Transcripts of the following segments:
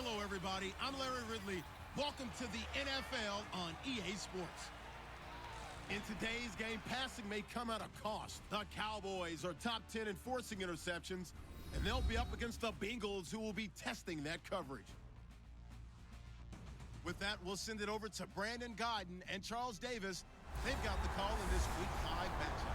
Hello, everybody. I'm Larry Ridley. Welcome to the NFL on EA Sports. In today's game, passing may come at a cost. The Cowboys are top 10 in forcing interceptions, and they'll be up against the Bengals, who will be testing that coverage. With that, we'll send it over to Brandon Godden and Charles Davis. They've got the call in this Week 5 matchup.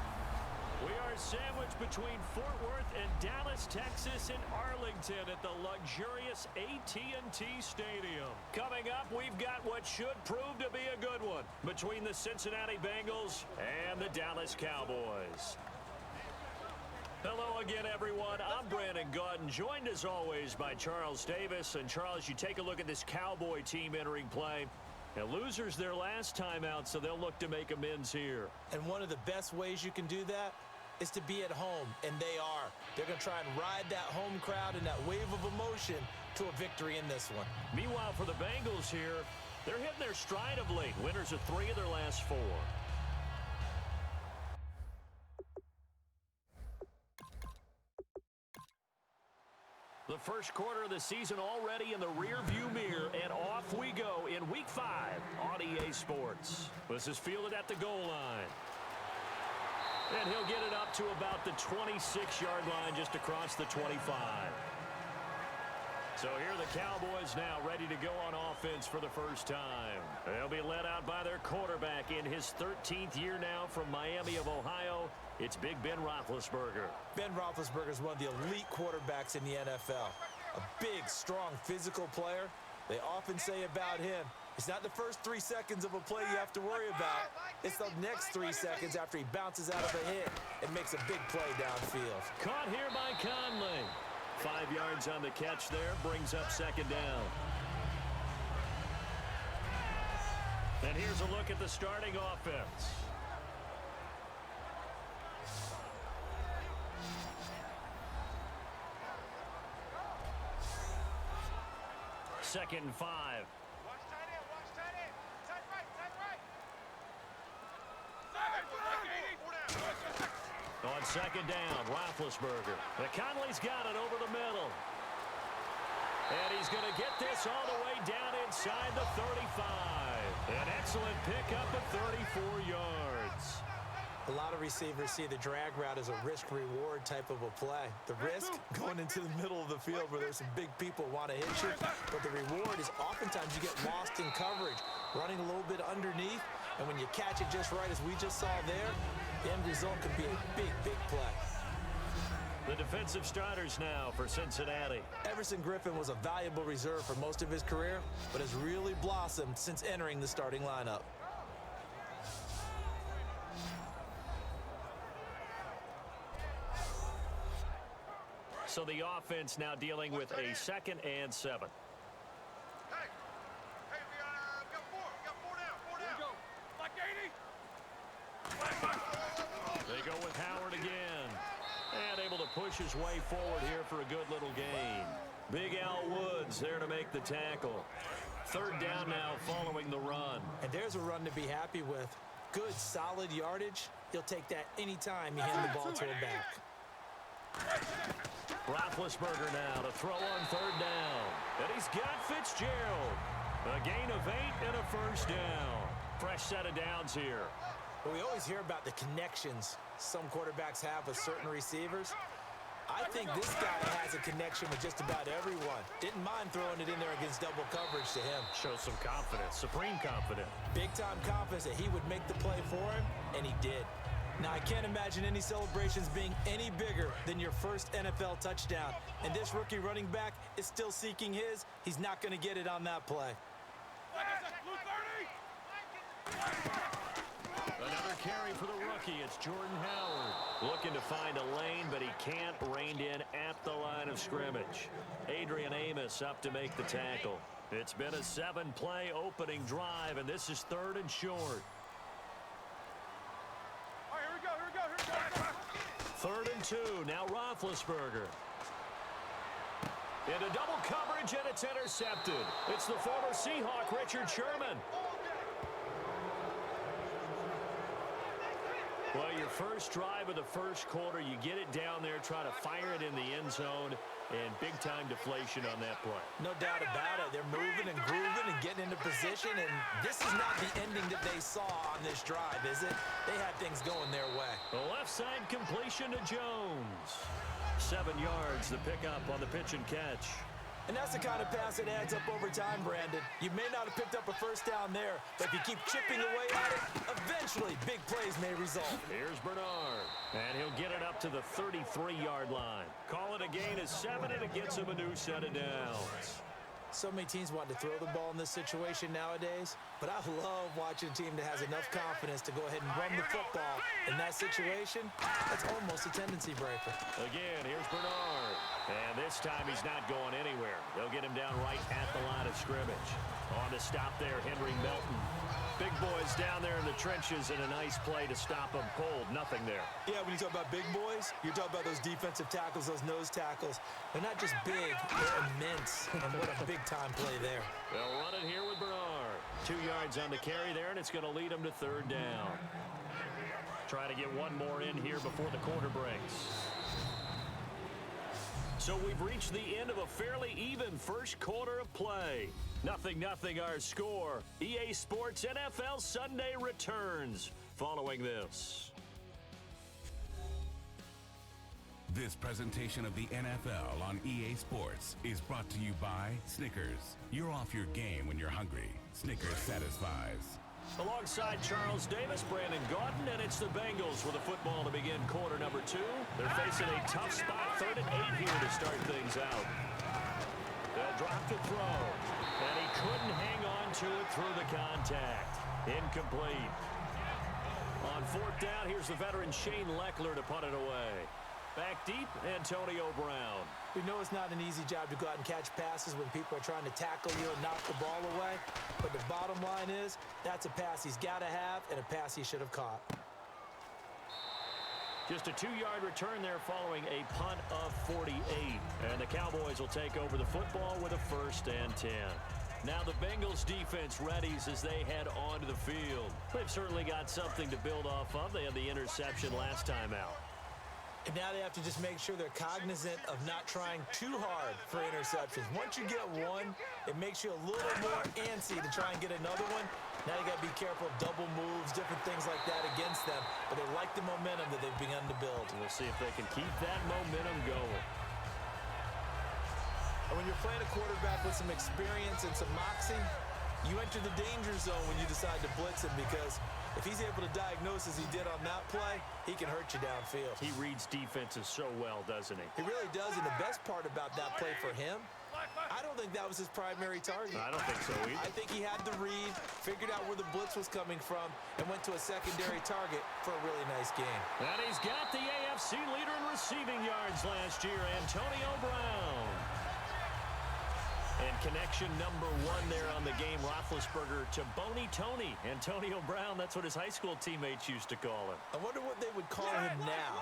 We are sandwiched between Fort Worth and Dallas, Texas, and Arlington at the luxurious AT&T Stadium. Coming up, we've got what should prove to be a good one between the Cincinnati Bengals and the Dallas Cowboys. Hello again, everyone. I'm Brandon Godden, joined as always by Charles Davis. And Charles, you take a look at this Cowboy team entering play. Now, losers their last time out, so they'll look to make amends here. And one of the best ways you can do that is to be at home, and they are. They're going to try and ride that home crowd and that wave of emotion to a victory in this one. Meanwhile, for the Bengals here, they're hitting their stride of late. Winners of 3 of their last 4. The first quarter of the season already in the rearview mirror, and off we go in Week 5 on EA Sports. This is fielded at the goal line. And he'll get it up to about the 26-yard line, just across the 25. So here are the Cowboys now ready to go on offense for the first time. They'll be led out by their quarterback in his 13th year now from Miami of Ohio. It's Big Ben Roethlisberger. Ben Roethlisberger is one of the elite quarterbacks in the NFL. A big, strong, physical player. They often say about him, it's not the first 3 seconds of a play you have to worry about. It's the next 3 seconds after he bounces out of a hit and makes a big play downfield. Caught here by Conley. 5 yards on the catch there, brings up second down. And here's a look at the starting offense. Second and 5. Watch tight end, watch tight end. Tight right, tight right. On second down, Roethlisberger. The Conley's got it over the middle. And he's going to get this all the way down inside the 35. An excellent pickup of 34 yards. A lot of receivers see the drag route as a risk-reward type of a play. The risk going into the middle of the field where there's some big people want to hit you, but the reward is oftentimes you get lost in coverage, running a little bit underneath, and when you catch it just right, as we just saw there, the end result can be a big, big play. The defensive starters now for Cincinnati. Everson Griffin was a valuable reserve for most of his career, but has really blossomed since entering the starting lineup. So the offense now dealing with a 2nd and 7. Hey, we got 4. We got 4 down, 4 down. Go. Like 80. They go with Howard again. And able to push his way forward here for a good little gain. Big Al Woods there to make the tackle. 3rd down now following the run. And there's a run to be happy with. Good, solid yardage. He'll take that anytime you hand the ball to him back. Roethlisberger now to throw on 3rd down. And he's got Fitzgerald. A gain of 8 and a first down. Fresh set of downs here. Well, we always hear about the connections some quarterbacks have with certain receivers. I think this guy has a connection with just about everyone. Didn't mind throwing it in there against double coverage to him. Shows some confidence, supreme confidence. Big-time confidence that he would make the play for him, and he did. Now, I can't imagine any celebrations being any bigger than your first NFL touchdown. And this rookie running back is still seeking his. He's not going to get it on that play. Another carry for the rookie. It's Jordan Howard. Looking to find a lane, but he can't. Reined in at the line of scrimmage. Adrian Amos up to make the tackle. It's been a 7-play opening drive, and this is 3rd and short. 3rd and 2. Now Roethlisberger. Into double coverage, and it's intercepted. It's the former Seahawk, Richard Sherman. Well, your first drive of the first quarter, you get it down there, try to fire it in the end zone, and big-time deflation on that play. No doubt about it. They're moving and grooving and getting into position, and this is not the ending that they saw on this drive, is it? They had things going their way. The left side completion to Jones. 7 yards, the pickup on the pitch and catch. And that's the kind of pass that adds up over time, Brandon. You may not have picked up a first down there, but if you keep chipping away at it, eventually big plays may result. Here's Bernard, and he'll get it up to the 33-yard line. Call it a gain of 7, and it gets him a new set of downs. So many teams want to throw the ball in this situation nowadays, but I love watching a team that has enough confidence to go ahead and run the football. In that situation, that's almost a tendency breaker. Again, here's Bernard. And this time he's not going anywhere. They'll get him down right at the line of scrimmage. On to stop there, Henry Melton. Big boys down there in the trenches, and a nice play to stop them cold. Nothing there. Yeah, when you talk about big boys, you're talking about those defensive tackles, those nose tackles. They're not just big, they're immense. And what a big-time play there. They'll run it here with Bernard. 2 yards on the carry there, and it's going to lead them to third down. Try to get one more in here before the quarter breaks. So we've reached the end of a fairly even first quarter of play. 0-0 our score. EA Sports NFL Sunday returns following this. This presentation of the NFL on EA Sports is brought to you by Snickers. You're off your game when you're hungry. Snickers satisfies. Alongside Charles Davis, Brandon Gaudin, and it's the Bengals with the football to begin quarter number 2. They're facing a tough spot, 3rd and 8 here to start things out. They'll drop to throw, and he couldn't hang on to it through the contact. Incomplete. On 4th down, here's the veteran Shane Leckler to punt it away. Back deep, Antonio Brown. We know it's not an easy job to go out and catch passes when people are trying to tackle you and knock the ball away. But the bottom line is, that's a pass he's got to have and a pass he should have caught. Just a 2-yard return there following a punt of 48. And the Cowboys will take over the football with a 1st and 10. Now the Bengals defense readies as they head onto the field. They've certainly got something to build off of. They had the interception last time out. And now they have to just make sure they're cognizant of not trying too hard for interceptions. Once you get one, it makes you a little more antsy to try and get another one. Now you got to be careful of double moves, different things like that against them. But they like the momentum that they've begun to build. We'll see if they can keep that momentum going. And when you're playing a quarterback with some experience and some moxie, you enter the danger zone when you decide to blitz him, because if he's able to diagnose as he did on that play, he can hurt you downfield. He reads defenses so well, doesn't he? He really does, and the best part about that play for him, I don't think that was his primary target. I don't think so either. I think he had the read, figured out where the blitz was coming from, and went to a secondary target for a really nice game. And he's got the AFC leader in receiving yards last year, Antonio Brown. And connection number 1 there on the game, Roethlisberger to Boney Tony. Antonio Brown, that's what his high school teammates used to call him. I wonder what they would call him now.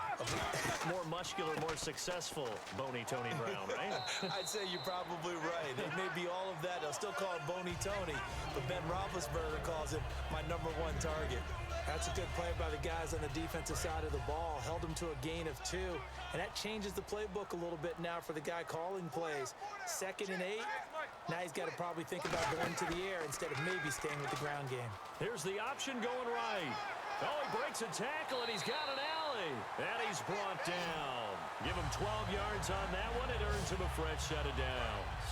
More muscular, more successful Boney Tony Brown, right? I'd say you're probably right. It may be all of that. They'll still call him Boney Tony, but Ben Roethlisberger calls him my number 1 target. That's a good play by the guys on the defensive side of the ball. Held him to a gain of 2, and that changes the playbook a little bit now for the guy calling plays. 2nd and 8. Now he's got to probably think about going to the air instead of maybe staying with the ground game. Here's the option going right. Oh, he breaks a tackle, and he's got an alley. And he's brought down. Give him 12 yards on that one. It earns him a fresh set of downs.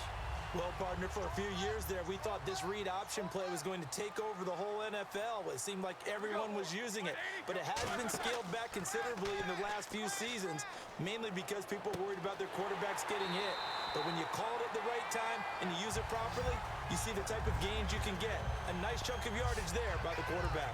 Well, partner, for a few years there, we thought this read option play was going to take over the whole NFL. It seemed like everyone was using it, but it has been scaled back considerably in the last few seasons, mainly because people are worried about their quarterbacks getting hit. But when you call it at the right time and you use it properly, you see the type of gains you can get. A nice chunk of yardage there by the quarterback.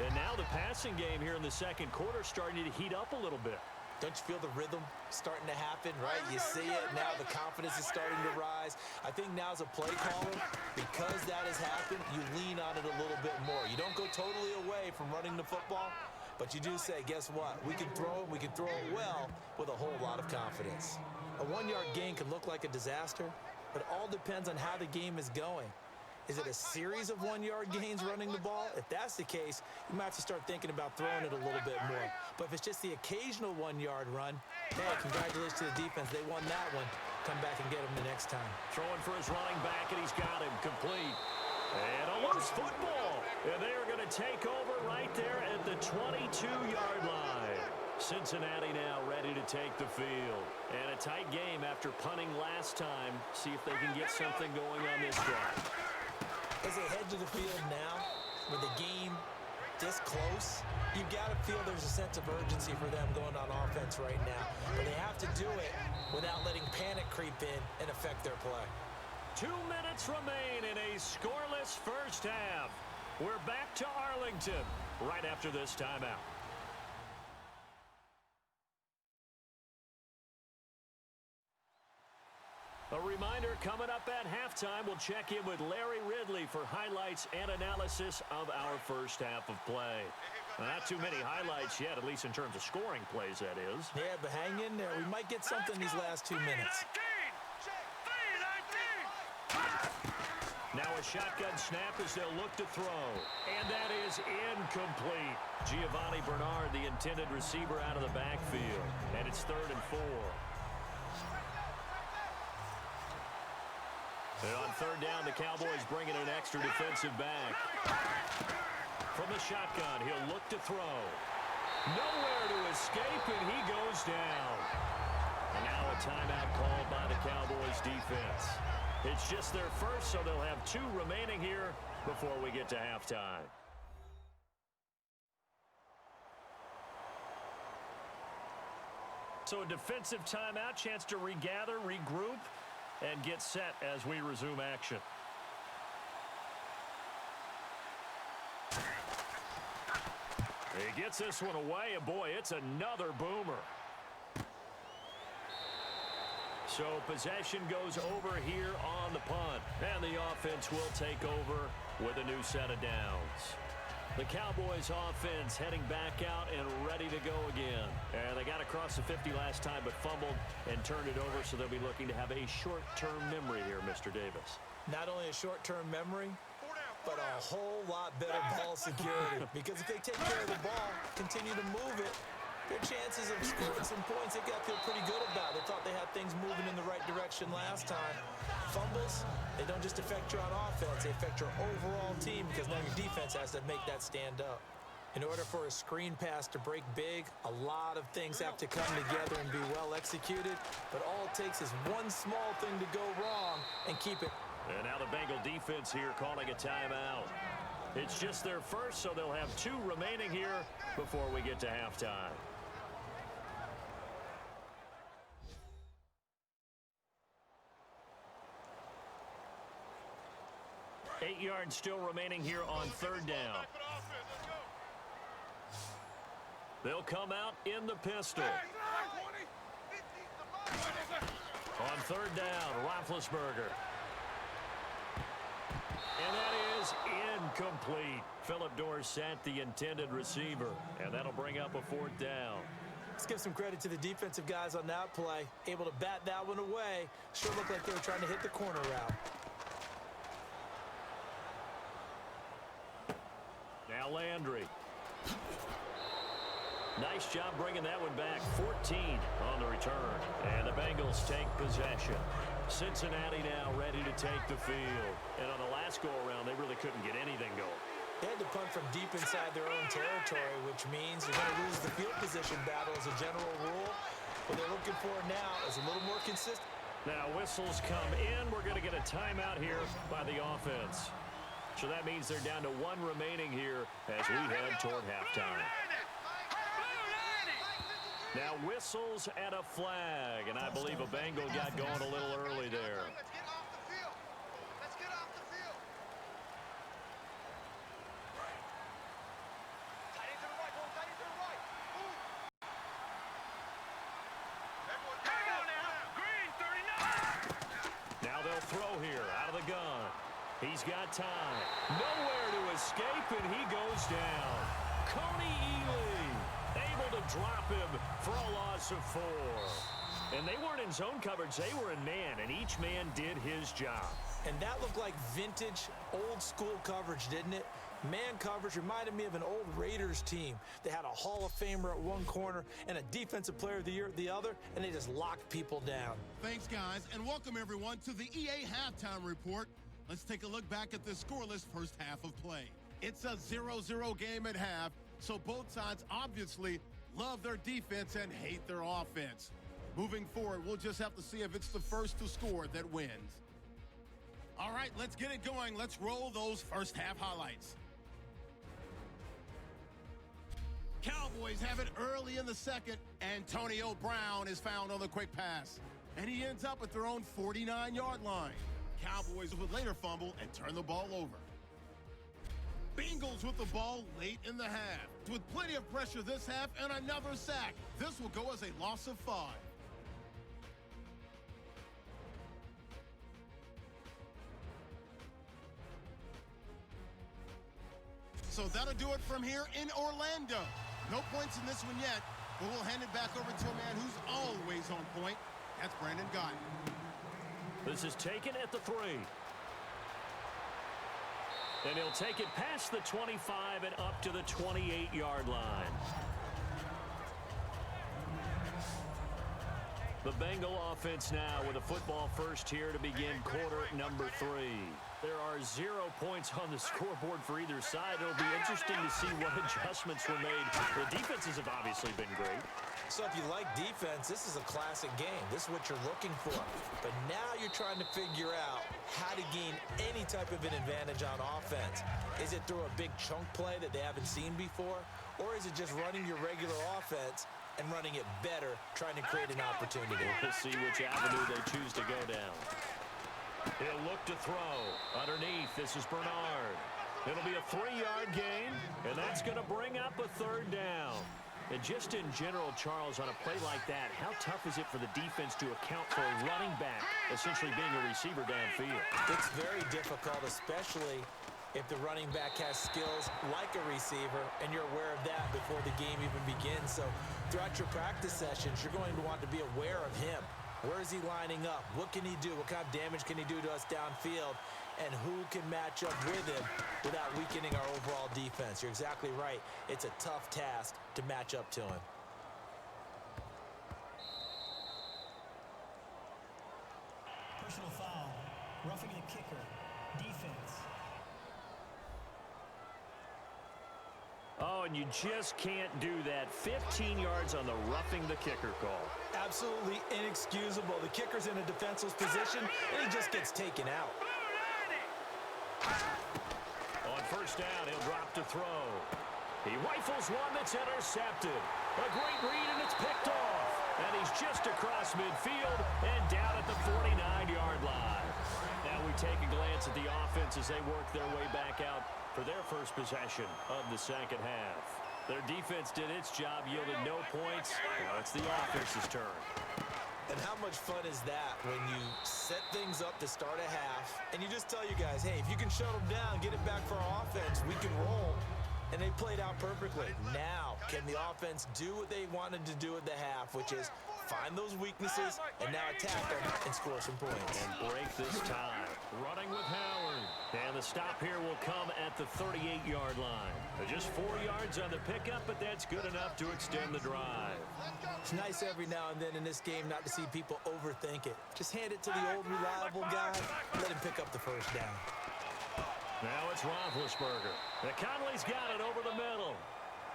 And now the passing game here in the second quarter starting to heat up a little bit. Don't you feel the rhythm starting to happen, right? You see it now, the confidence is starting to rise. I think now as a play caller, because that has happened, you lean on it a little bit more. You don't go totally away from running the football, but you do say, guess what? We can throw it, we can throw it well with a whole lot of confidence. A 1-yard gain can look like a disaster, but it all depends on how the game is going. Is it a series of 1-yard gains running the ball? If that's the case, you might have to start thinking about throwing it a little bit more. But if it's just the occasional 1-yard run, hey, congratulations to the defense. They won that one. Come back and get him the next time. Throwing for his running back, and he's got him complete. And a loose football. And they are going to take over right there at the 22-yard line. Cincinnati now ready to take the field. And a tight game after punting last time. See if they can get something going on this drive. As they head to the field now, with the game this close, you've got to feel there's a sense of urgency for them going on offense right now. But they have to do it without letting panic creep in and affect their play. 2 minutes remain in a scoreless first half. We're back to Arlington right after this timeout. A reminder, coming up at halftime, we'll check in with Larry Ridley for highlights and analysis of our first half of play. Not too many highlights yet, at least in terms of scoring plays, that is. Yeah, but hang in there. We might get something these last 2 minutes. Now a shotgun snap as they'll look to throw. And that is incomplete. Giovanni Bernard, the intended receiver, out of the backfield. And it's 3rd and 4. And on 3rd down, the Cowboys bring in an extra defensive back. From the shotgun, he'll look to throw. Nowhere to escape, and he goes down. And now a timeout called by the Cowboys defense. It's just their first, so they'll have 2 remaining here before we get to halftime. So a defensive timeout, chance to regather, regroup, and get set as we resume action. He gets this one away, and boy, it's another boomer. So possession goes over here on the punt, and the offense will take over with a new set of downs. The Cowboys offense heading back out and ready to go again. And they got across the 50 last time but fumbled and turned it over, so they'll be looking to have a short-term memory here, Mr. Davis. Not only a short-term memory, but a whole lot better ball security. Because if they take care of the ball, continue to move it, their chances of scoring some points, they've got to feel pretty good about. They thought they had things moving in the right direction last time. Fumbles, they don't just affect you on offense, they affect your overall team because now your defense has to make that stand up. In order for a screen pass to break big, a lot of things have to come together and be well executed, but all it takes is one small thing to go wrong and keep it. And now the Bengal defense here calling a timeout. It's just their first, so they'll have 2 remaining here before we get to halftime. 8 yards still remaining here on 3rd down. They'll come out in the pistol. On 3rd down, Roethlisberger. And that is incomplete. Philip Dorsett, the intended receiver. And that'll bring up a 4th down. Let's give some credit to the defensive guys on that play. Able to bat that one away. Sure looked like they were trying to hit the corner route. Now Landry. Nice job bringing that one back. 14 on the return. And the Bengals take possession. Cincinnati now ready to take the field. And on the last go-around, they really couldn't get anything going. They had to punt from deep inside their own territory, which means you're going to lose the field position battle as a general rule. What they're looking for now is a little more consistent. Now whistles come in. We're going to get a timeout here by the offense. So that means they're down to 1 remaining here as we head toward halftime. Now whistles and a flag, and I believe a Bengal got going a little early there. Let's get off the field. Tight end to the right, tight end to the right. Move. Hang on now. Green 39. Now they'll throw here out of the gun. He's got time. Nowhere to escape, and he goes down. Coney Ely able to drop him for a loss of 4. And they weren't in zone coverage. They were in man, and each man did his job. And that looked like vintage, old-school coverage, didn't it? Man coverage reminded me of an old Raiders team. They had a Hall of Famer at one corner and a Defensive Player of the Year at the other, and they just locked people down. Thanks, guys, and welcome everyone to the EA Halftime Report. Let's take a look back at the scoreless first half of play. It's a 0-0 game at half, so both sides obviously love their defense and hate their offense. Moving forward, we'll just have to see if it's the first to score that wins. All right, let's get it going. Let's roll those first half highlights. Cowboys have it early in the second. Antonio Brown is found on the quick pass, and he ends up at their own 49-yard line. Cowboys would later fumble and turn the ball over. Bengals with the ball late in the half. With plenty of pressure this half and another sack. This will go as a loss of 5. So that'll do it from here in Orlando. No points in this one yet, but we'll hand it back over to a man who's always on point. That's Brandon Gott. This is taken at the 3. And he'll take it past the 25 and up to the 28-yard line. The Bengal offense now with a football first here to begin quarter number 3. There are 0 points on the scoreboard for either side. It'll be interesting to see what adjustments were made. The defenses have obviously been great. So if you like defense, this is a classic game. This is what you're looking for. But now you're trying to figure out how to gain any type of an advantage on offense. Is it through a big chunk play that they haven't seen before? Or is it just running your regular offense and running it better, trying to create an opportunity? We'll see which avenue they choose to go down. He'll look to throw. Underneath, this is Bernard. It'll be a 3-yard gain, and that's going to bring up a 3rd down. And just in general, Charles, on a play like that, how tough is it for the defense to account for a running back essentially being a receiver downfield? It's very difficult, especially if the running back has skills like a receiver, and you're aware of that before the game even begins. So throughout your practice sessions, you're going to want to be aware of him. Where is he lining up? What can he do? What kind of damage can he do to us downfield? And who can match up with him without weakening our overall defense? You're exactly right. It's a tough task to match up to him. Personal foul. Roughing the kicker. Defense. Oh, and you just can't do that. 15 yards on the roughing the kicker call. Absolutely inexcusable. The kicker's in a defenseless position, and he just gets taken out. On first down, he'll drop to throw. He rifles one that's intercepted. A great read, and it's picked off. And he's just across midfield and down at the 49-yard line. Now we take a glance at the offense as they work their way back out for their first possession of the second half. Their defense did its job, yielded no points. Now it's the offense's turn. And how much fun is that when you set things up to start a half and you just tell your guys, hey, if you can shut them down, get it back for our offense, we can roll. And they played out perfectly. Now, can the offense do what they wanted to do at the half, which is find those weaknesses and now attack them and score some points. And break this tie. Running with Howard. And the stop here will come at the 38-yard line. Just 4 yards on the pickup, but that's good enough to extend the drive. It's nice every now and then in this game not to see people overthink it. Just hand it to the old reliable guy, let him pick up the first down. Now it's Roethlisberger. And Conley's got it over the middle.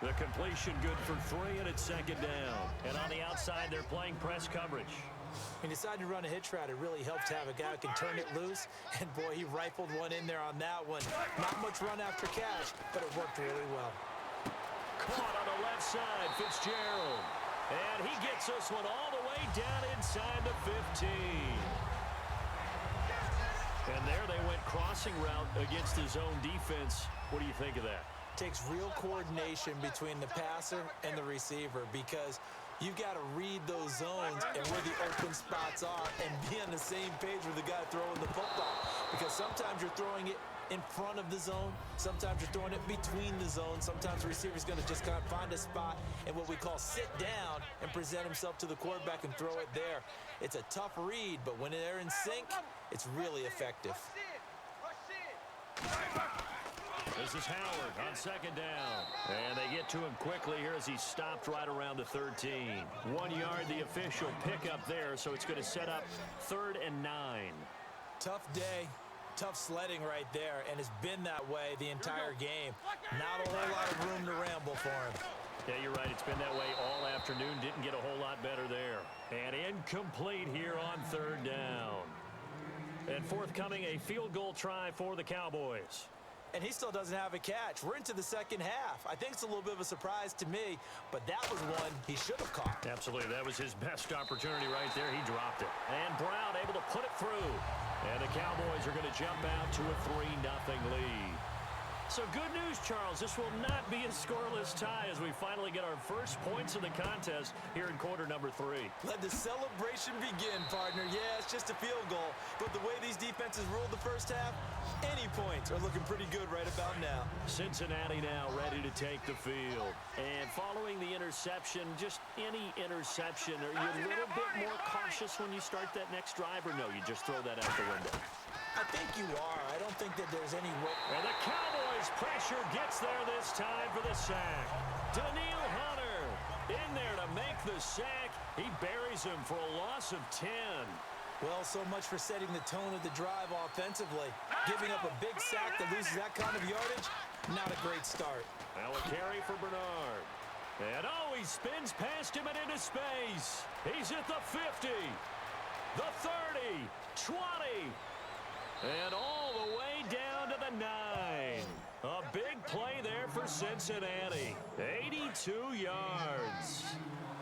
The completion good for 3, and it's 2nd down. And on the outside, they're playing press coverage. He decided to run a hitch route. It really helps to have a guy who can turn it loose. And, boy, he rifled one in there on that one. Not much run after catch, but it worked really well. Caught on the left side, Fitzgerald. And he gets this one all the way down inside the 15. And there they went crossing route against his own defense. What do you think of that? Takes real coordination between the passer and the receiver because You've got to read those zones and where the open spots are and be on the same page with the guy throwing the football. Because sometimes you're throwing it in front of the zone. Sometimes you're throwing it between the zones. Sometimes the receiver's going to just kind of find a spot and what we call sit down and present himself to the quarterback and throw it there. It's a tough read, but when they're in sync, it's really effective. This is Howard on second down. And they get to him quickly here as he's stopped right around the 13. 1 yard, the official pickup there, so it's going to set up 3rd and 9. Tough day, tough sledding right there, and it's been that way the entire game. Not a whole lot of room to ramble for him. Yeah, you're right. It's been that way all afternoon. Didn't get a whole lot better there. And incomplete here on 3rd down. And forthcoming, a field goal try for the Cowboys. And he still doesn't have a catch. We're into the second half. I think it's a little bit of a surprise to me, but that was one he should have caught. Absolutely. That was his best opportunity right there. He dropped it. And Brown able to put it through. And the Cowboys are going to jump out to a 3-0 lead. So good news, Charles. This will not be a scoreless tie as we finally get our first points of the contest here in quarter number 3. Let the celebration begin, partner. Yeah, it's just a field goal. But the way these defenses ruled the first half, any points are looking pretty good right about now. Cincinnati now ready to take the field. And following the interception, just any interception, are you a little bit more cautious when you start that next drive, or no, you just throw that out the window? I think you are. I don't think that there's any way. And the Cowboys pressure gets there this time for the sack. Daniil Hunter in there to make the sack. He buries him for a loss of 10. Well, so much for setting the tone of the drive offensively. Giving up a big sack that loses that kind of yardage, not a great start. Now a carry for Bernard. And oh, he spins past him and into space. He's at the 50, the 30, 20. And all the way down to the 9. A big play there for Cincinnati. 82 yards.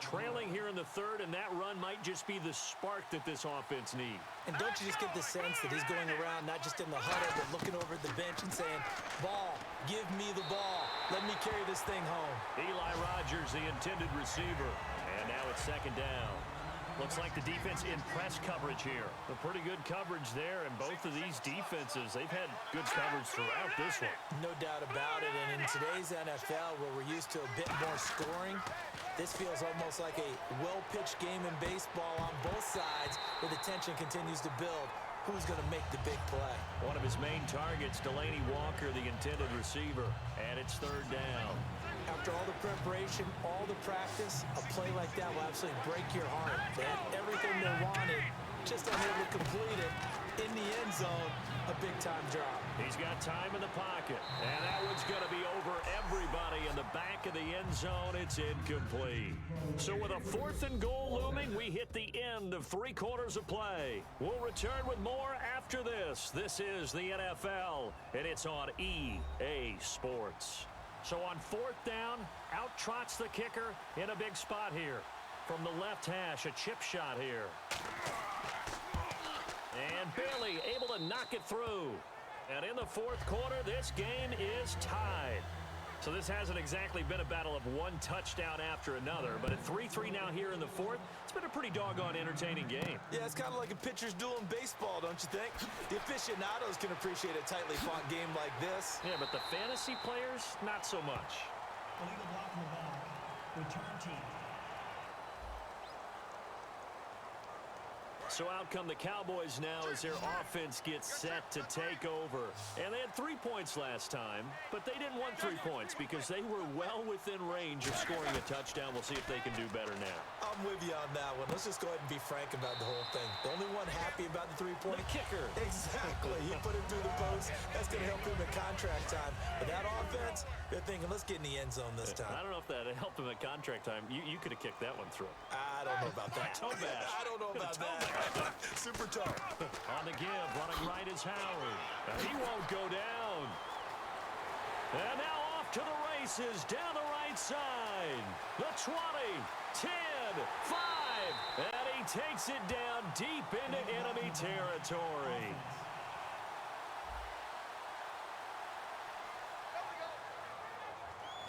Trailing here in the 3rd, and that run might just be the spark that this offense needs. And don't you just get the sense that he's going around, not just in the huddle, but looking over at the bench and saying, ball, give me the ball. Let me carry this thing home. Eli Rogers, the intended receiver. And now it's 2nd down. Looks like the defense in press coverage here. A pretty good coverage there, and both of these defenses, they've had good coverage throughout this one. No doubt about it, and in today's NFL, where we're used to a bit more scoring, this feels almost like a well-pitched game in baseball on both sides, where the tension continues to build. Who's going to make the big play? One of his main targets, Delaney Walker, the intended receiver, and it's 3rd down. After all the preparation, all the practice, a play like that will absolutely break your heart. They had everything they wanted, just unable to complete it. In the end zone, a big-time drop. He's got time in the pocket, and that one's going to be over everybody in the back of the end zone. It's incomplete. So with a 4th and goal looming, we hit the end of 3 quarters of play. We'll return with more after this. This is the NFL, and it's on EA Sports. So on 4th down, out trots the kicker in a big spot here. From the left hash, a chip shot here. And Bailey able to knock it through. And in the 4th quarter, this game is tied. So this hasn't exactly been a battle of one touchdown after another, but at 3-3 now here in the 4th, it's been a pretty doggone entertaining game. Yeah, it's kind of like a pitcher's duel in baseball, don't you think? The aficionados can appreciate a tightly fought game like this. Yeah, but the fantasy players, not so much. Illegal block in the back. Return team. So out come the Cowboys now as their offense gets set to take over. And they had 3 points last time, but they didn't want 3 points because they were well within range of scoring a touchdown. We'll see if they can do better now. I'm with you on that one. Let's just go ahead and be frank about the whole thing. The only one happy about the 3-point kicker. Exactly. He put it through the post. That's going to help him at contract time. But that offense, they're thinking, let's get in the end zone this time. I don't know if that helped him at contract time. You could have kicked that one through. I don't know about that. Toe bash. I don't know about that. Super toe. On the give, running right is Howard. He won't go down. And now off to the races, down the right side. The 20, 10, 5. And he takes it down deep into enemy territory.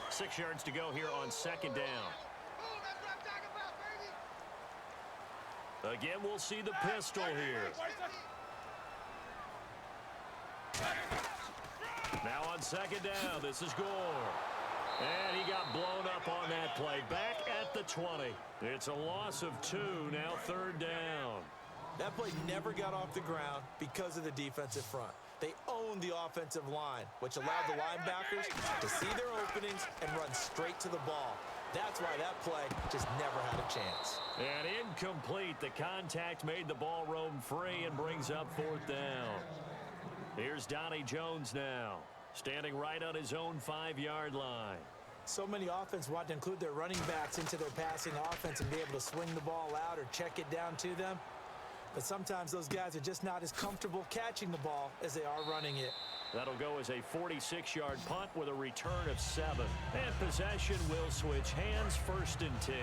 Six yards to go here on 2nd down. That's what I'm talking about, Again, we'll see the pistol here. Now on second down, this is Gore. And he got blown up on that play. Back at the 20. It's a loss of 2, now third down. That play never got off the ground because of the defensive front. They owned the offensive line, which allowed the linebackers to see their openings and run straight to the ball. That's why that play just never had a chance. And incomplete. The contact made the ball roam free and brings up fourth down. Here's Donnie Jones now, standing right on his own 5-yard line. So many offenses want to include their running backs into their passing offense and be able to swing the ball out or check it down to them. But sometimes those guys are just not as comfortable catching the ball as they are running it. That'll go as a 46-yard punt with a return of 7. And possession will switch hands, first and 10.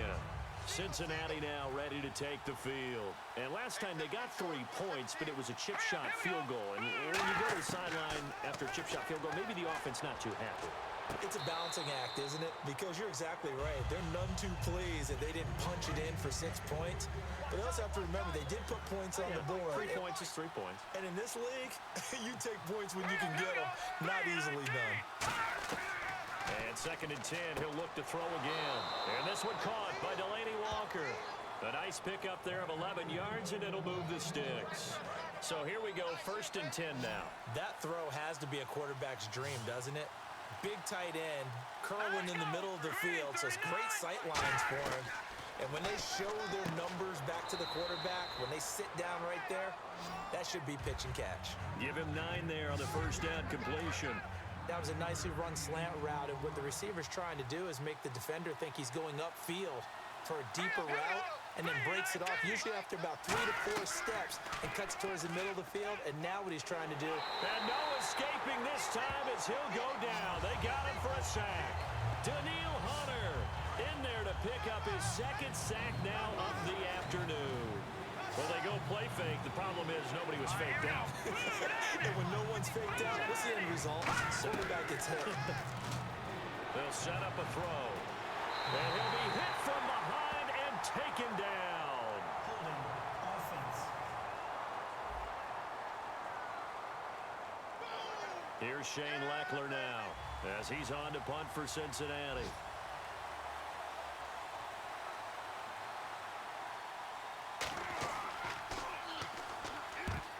Cincinnati now ready to take the field. And last time they got 3 points, but it was a chip shot field goal. And when you go to the sideline after a chip shot field goal, maybe the offense not too happy. It's a balancing act, isn't it? Because you're exactly right. They're none too pleased that they didn't punch it in for 6 points. But they also have to remember they did put points on the board. 3 points is 3 points. And in this league, you take points when you can get them. Not easily done. And second and 10, he'll look to throw again. And this one caught by Delaney Walker. A nice pickup there of 11 yards, and it'll move the sticks. So here we go, first and 10 now. That throw has to be a quarterback's dream, doesn't it? Big tight end, curling in the middle of the field, so it's great sight lines for him. And when they show their numbers back to the quarterback, when they sit down right there, that should be pitch and catch. Give him 9 there on the first down completion. That was a nicely run slant route, and what the receiver's trying to do is make the defender think he's going upfield for a deeper route, and then breaks it off, usually after about 3 to 4 steps, and cuts towards the middle of the field. And now what he's trying to do. And no escaping this time as he'll go down. They got him for a sack. Daniil Hunter in there to pick up his 2nd sack now of the afternoon. Well, they go play fake. The problem is nobody was faked out. And when no one's faked out, what's the end result? Quarterback gets hit. They'll set up a throw. And he'll be hit from behind and taken down. Holding offense. Here's Shane Leckler now as he's on to punt for Cincinnati.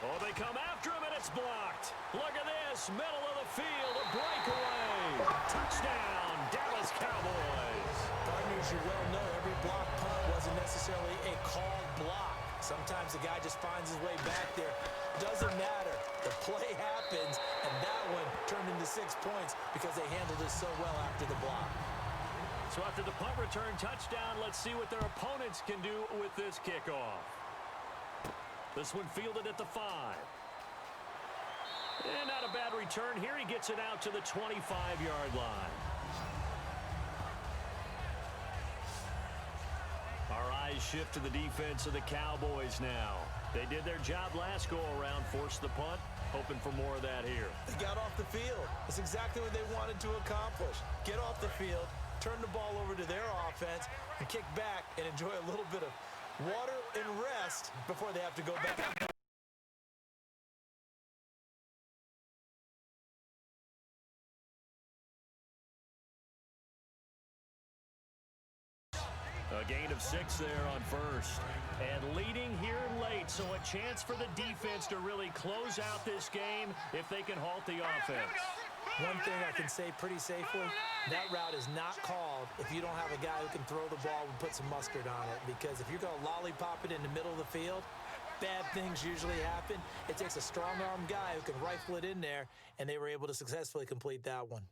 Oh, they come after him, and it's blocked. Look at this, middle of the field, a breakaway. Touchdown, Dallas Cowboys. Partners, you well know every block punt wasn't necessarily a called block. Sometimes the guy just finds his way back there. Doesn't matter. The play happens, and that one turned into 6 points because they handled it so well after the block. So after the punt return touchdown, let's see what their opponents can do with this kickoff. This one fielded at the 5. And not a bad return here. He gets it out to the 25-yard line. Our eyes shift to the defense of the Cowboys now. They did their job last go-around, forced the punt, hoping for more of that here. They got off the field. That's exactly what they wanted to accomplish. Get off the field, turn the ball over to their offense, and kick back and enjoy a little bit of water and rest before they have to go back. A gain of 6 there on first. And leading here late, so a chance for the defense to really close out this game if they can halt the offense. One thing I can say pretty safely, that route is not called if you don't have a guy who can throw the ball and put some mustard on it. Because if you're going to lollipop it in the middle of the field, bad things usually happen. It takes a strong-arm guy who can rifle it in there, and they were able to successfully complete that one.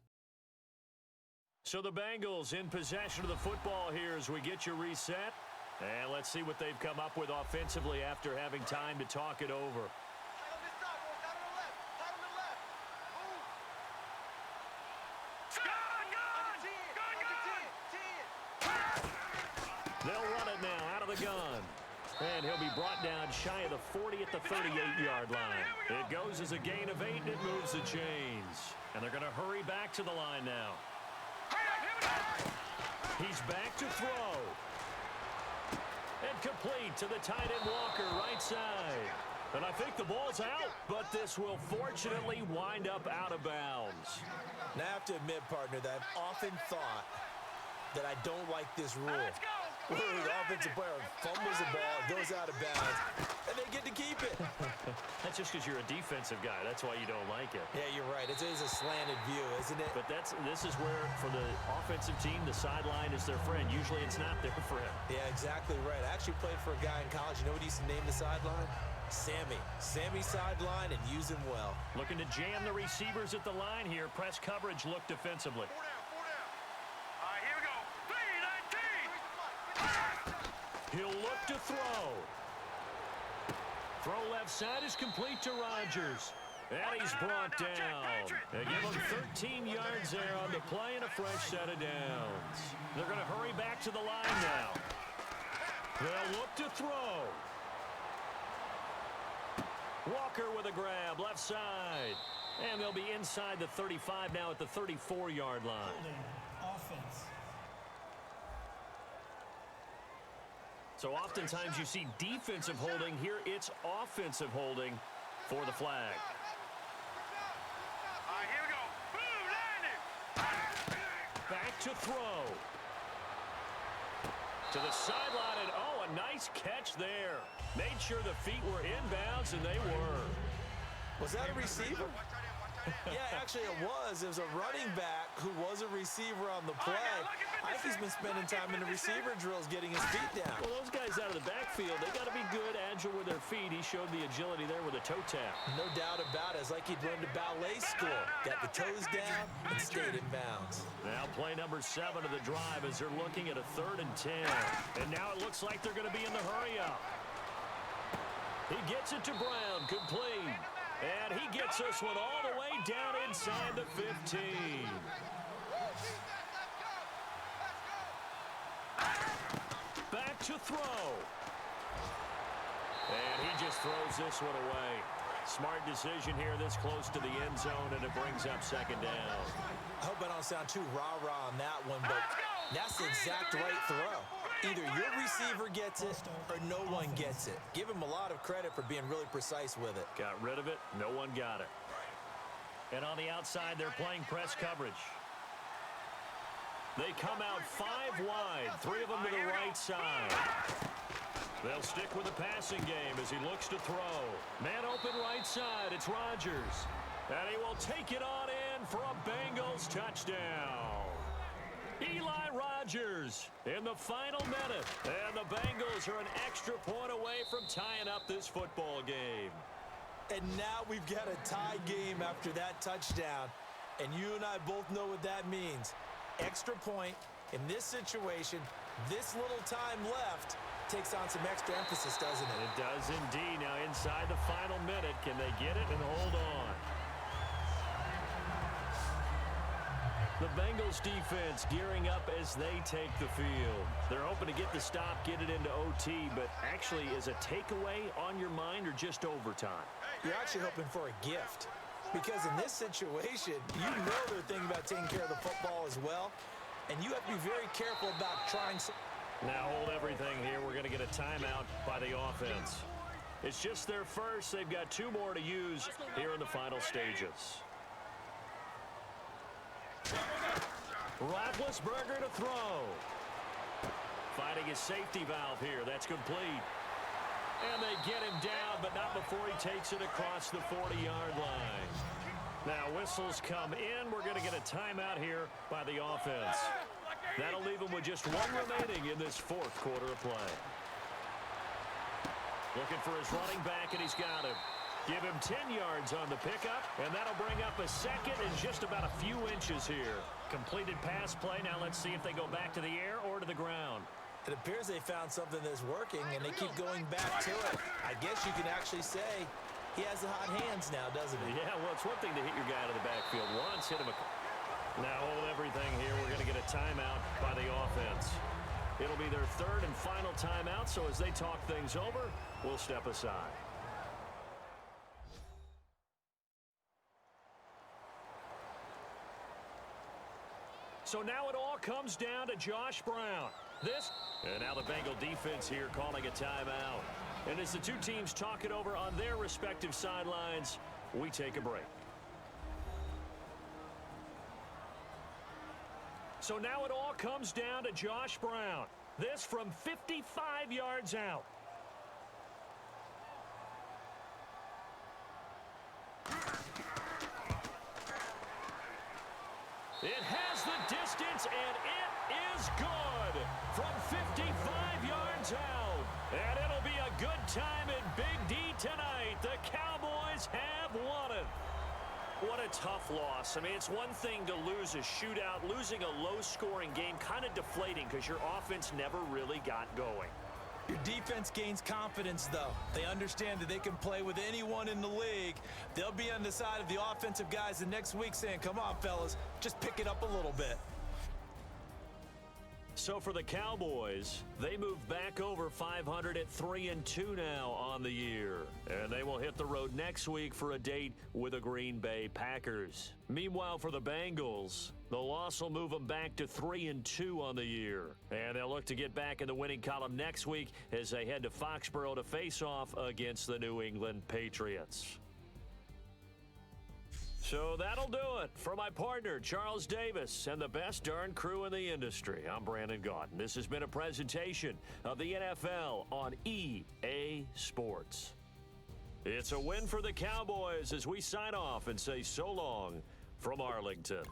So the Bengals in possession of the football here as we get you reset. And let's see what they've come up with offensively after having time to talk it over. They'll run it now out of the gun. And he'll be brought down shy of the 40 at the 38-yard line. It goes as a gain of 8, and it moves the chains. And they're going to hurry back to the line now. He's back to throw. And complete to the tight end Walker, right side. And I think the ball's out, but this will fortunately wind up out of bounds. Now, I have to admit, partner, that I've often thought that I don't like this rule. Where the offensive player fumbles the ball, it goes out of bounds, and they get to keep it. That's just because you're a defensive guy. That's why you don't like it. Yeah, you're right. It is a slanted view, isn't it? But this is where, for the offensive team, the sideline is their friend. Usually it's not their friend. Yeah, exactly right. I actually played for a guy in college. You know what he used to name the sideline? Sammy. Sammy sideline, and use him well. Looking to jam the receivers at the line here. Press coverage, look defensively. 4 down. All right, here we go. 3-19. He'll look to throw. Throw left side is complete to Rodgers. And he's brought down. They give him 13 yards there on the play and a fresh set of downs. They're going to hurry back to the line now. They'll look to throw. Walker with a grab, left side. And they'll be inside the 35 now at the 34-yard line. Holding. Offense. So oftentimes you see defensive holding. Here it's offensive holding for the flag. All right, here we go. Boom, landed. Back to throw. To the sideline, and oh, a nice catch there. Made sure the feet were inbounds, and they were. Was that a receiver? Yeah, actually it was. It was a running back who was a receiver on the play. I think he's been spending time in the receiver drills getting his feet down. Well, those guys out of the backfield, they got to be good, agile with their feet. He showed the agility there with a toe tap. No doubt about it. It's like he'd run to ballet school. Got the toes down and stayed in bounds. Now play number 7 of the drive as they're looking at a 3rd and 10. And now it looks like they're going to be in the hurry-up. He gets it to Brown, complete. And he gets this one all the way down inside the 15. Back to throw. And he just throws this one away. Smart decision here this close to the end zone, and it brings up 2nd down. I hope I don't sound too rah-rah on that one, but that's the exact right throw. Either your receiver gets it or no one gets it. Give him a lot of credit for being really precise with it. Got rid of it. No one got it. And on the outside, they're playing press coverage. They come out 5 wide, 3 of them to the right side. They'll stick with the passing game as he looks to throw. Man open right side. It's Rodgers. And he will take it on in for a Bengals touchdown. Eli Rodgers in the final minute. And the Bengals are an extra point away from tying up this football game. And now we've got a tie game after that touchdown. And you and I both know what that means. Extra point in this situation, this little time left, takes on some extra emphasis, doesn't it? It does indeed. Now inside the final minute, can they get it and hold on? The Bengals defense gearing up as they take the field. They're hoping to get the stop, get it into OT, but actually is a takeaway on your mind or just overtime? You're actually hoping for a gift. Because in this situation, you know they're thinking about taking care of the football as well. And you have to be very careful about trying some. Now hold everything here. We're going to get a timeout by the offense. It's just their first. They've got 2 more to use here in the final stages. Roethlisberger to throw. Finding his safety valve here. That's complete. And they get him down, but not before he takes it across the 40-yard line. Now whistles come in. We're going to get a timeout here by the offense. That'll leave him with just 1 remaining in this 4th quarter of play. Looking for his running back, and he's got him. Give him 10 yards on the pickup, and that'll bring up a 2nd and just about a few inches here. Completed pass play. Now let's see if they go back to the air or to the ground. It appears they found something that's working, and they keep going back to it. I guess you can actually say he has the hot hands now, doesn't he? Yeah, well, it's one thing to hit your guy out of the backfield once, hit him a... Now hold everything here. We're going to get a timeout by the offense. It'll be their 3rd and final timeout, so as they talk things over, we'll step aside. So now it all comes down to Josh Brown. And now the Bengal defense here calling a timeout. And as the two teams talk it over on their respective sidelines, we take a break. So now it all comes down to Josh Brown. This from 55 yards out. It has the distance, and it is good from 55 yards out. And it'll be a good time in Big D tonight. The Cowboys have won it. What a tough loss. I mean, it's one thing to lose a shootout. Losing a low-scoring game, kind of deflating because your offense never really got going. Your defense gains confidence, though. They understand that they can play with anyone in the league. They'll be on the side of the offensive guys the next week saying, come on, fellas, just pick it up a little bit. So for the Cowboys, they move back over 500 at 3-2 now on the year. And they will hit the road next week for a date with the Green Bay Packers. Meanwhile, for the Bengals, the loss will move them back to 3-2 on the year. And they'll look to get back in the winning column next week as they head to Foxborough to face off against the New England Patriots. So that'll do it. For my partner, Charles Davis, and the best darn crew in the industry, I'm Brandon Gaudin. This has been a presentation of the NFL on EA Sports. It's a win for the Cowboys as we sign off and say so long from Arlington.